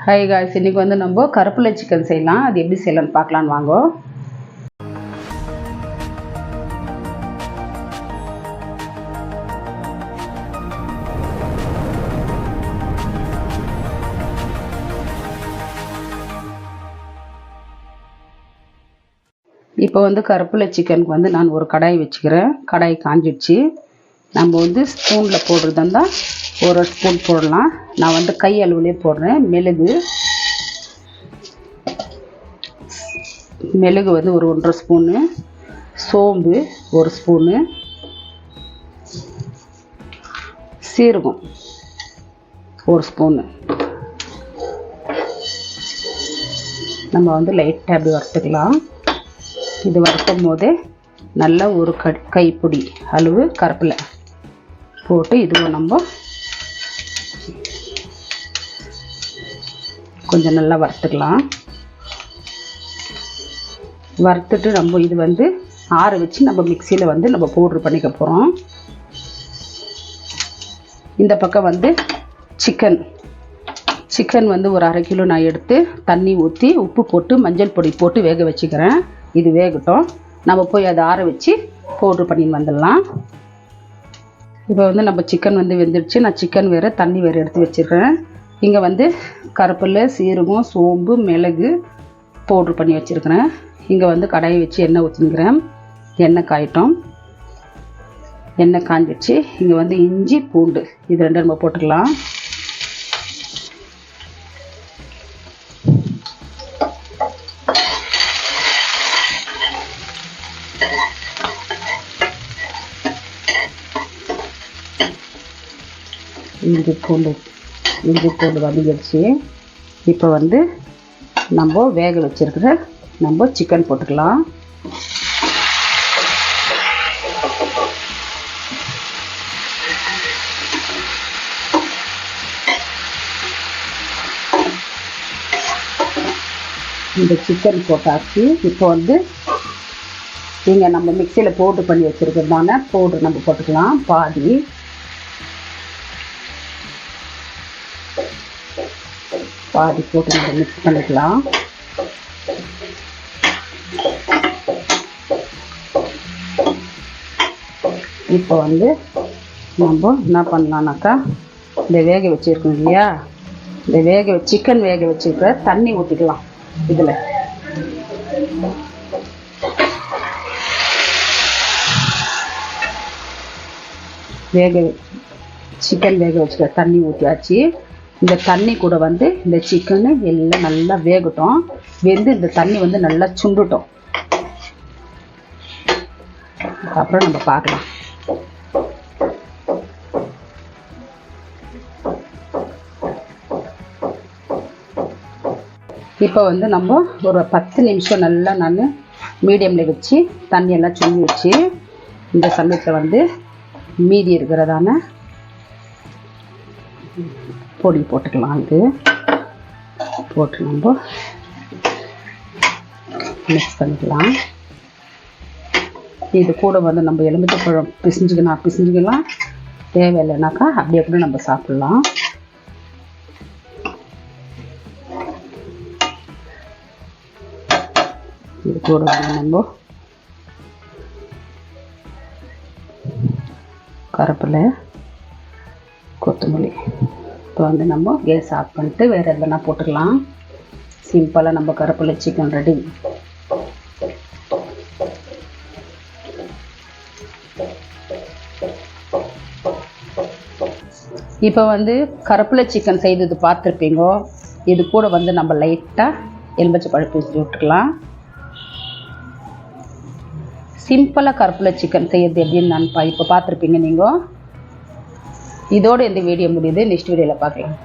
Hi guys, இன்றைக்கி வந்து நம்ம கருப்பிலை சிக்கன் செய்யலாம். அது எப்படி செய்யலான்னு பார்க்கலான்னு வாங்க. இப்போ வந்து கருப்பிலை சிக்கனுக்கு வந்து நான் ஒரு கடாய் வச்சுக்கிறேன். கடாய் காஞ்சிடுச்சு. நம்ம வந்து ஸ்பூனில் போடுறதா இருந்தால் ஒரு ஸ்பூன் போடலாம். நான் வந்து கை அளவுலேயே போடுறேன். மிளகு வந்து ஒரு 1.5 ஸ்பூனு, சோம்பு 1 ஸ்பூனு, சீரகம் 1 ஸ்பூனு. நம்ம வந்து லைட்டாக அப்படி வறுத்துக்கலாம். இது வறுக்கும் போதே நல்லா ஒரு கைப்பிடி அளவு கருப்பிலை போட்டு இதுவும் நம்ம கொஞ்சம் நல்லா வறுத்துக்கலாம். வறுத்துட்டு நம்ம இது வந்து ஆற வச்சு நம்ம மிக்சியில் வந்து நம்ம பவுட்ரு பண்ணிக்க போகிறோம். இந்த பக்கம் வந்து சிக்கன் வந்து ஒரு 1/2 கிலோ நான் எடுத்து தண்ணி ஊற்றி உப்பு போட்டு மஞ்சள் பொடி போட்டு வேக வச்சுக்கிறேன். இது வேகட்டும். நம்ம போய் அதை ஆற வச்சு பவுட்ரு பண்ணி வந்துடலாம். இப்போ வந்து நம்ம சிக்கன் வந்து வெந்துடுச்சு. நான் சிக்கன் வேறு தண்ணி வேறு எடுத்து வச்சுருக்கேன். இங்கே வந்து கருப்பிலை, சீரகம், சோம்பு, மிளகு பவுட்ரு பண்ணி வச்சுருக்கிறேன். இங்கே வந்து கடாயை வச்சு எண்ணெய் ஊற்றிக்கிறேன். எண்ணெய் காயட்டும். எண்ணெய் காஞ்சிடுச்சு. இங்கே வந்து இஞ்சி, பூண்டு இது 2 நம்ம போட்டுக்கலாம். இஞ்சி பூண்டு வதங்கிடுச்சு. இப்போ வந்து நம்ம வேக வச்சுருக்கிற நம்ம சிக்கன் போட்டுக்கலாம். இந்த சிக்கன் போட்டாச்சு. இப்போ வந்து இங்கே நம்ம மிக்சியில் பவுட்ரு பண்ணி வச்சுருக்கிறதான பவுட்ரு நம்ம போட்டுக்கலாம். பாதி போட்டு நம்ம மிக்ஸ் பண்ணிக்கலாம். இப்போ வந்து நம்ம என்ன பண்ணலான்னாக்கா, இந்த வேக வச்சுருக்கோம் இல்லையா, இந்த சிக்கன் வேக வச்சுருக்கிற தண்ணி ஊற்றிக்கலாம். இதில் சிக்கன் வேக வச்சுக்கிற தண்ணி ஊற்றியாச்சு. இந்த தண்ணி கூட வந்து இந்த சிக்கனு எல்லாம் நல்லா வேகட்டும். வெந்து இந்த தண்ணி வந்து நல்லா சுண்டுட்டோம். அப்புறம் நம்ம பார்க்கலாம். இப்போ வந்து நம்ம ஒரு 10 நிமிஷம் நல்லா நான் மீடியமில் வச்சு தண்ணியெல்லாம் சுண்டி வச்சு இந்த சமயத்தில் வந்து மீதி இருக்கிறதான பொடி போட்டுக்கலாம். இது போட்டு நம்ம மிக்ஸ் பண்ணிக்கலாம். இது கூட வந்து நம்ம எலுமிச்சைப்பழம் பிசிஞ்சுக்கலாம். தேவையில்லைனாக்கா அப்படியே கூட நம்ம சாப்பிட்லாம். இது கூட வந்து நம்ம கருப்பிலை, கொத்தமல்லி. இப்போ வந்து நம்ம கேஸ் ஆஃப் பண்ணிட்டு வேறு எதுனா போட்டுக்கலாம். சிம்பிளாக நம்ம கருப்பிலை சிக்கன் ரெடி. இப்போ வந்து கருப்பிலை சிக்கன் செய்தது பார்த்துருப்பீங்க. இது கூட வந்து நம்ம லைட்டாக எலுமிச்சைப்பழம் பிழிஞ்சு விட்டுக்கலாம். சிம்பிளாக கருப்பிலை சிக்கன் செய்யறது எப்படின்னு நான் இப்போ பார்த்துருப்பீங்க நீங்கள். இதோடு இந்த வீடியோ முடியுது. நெக்ஸ்ட் வீடியோவில் பார்க்கலாம்.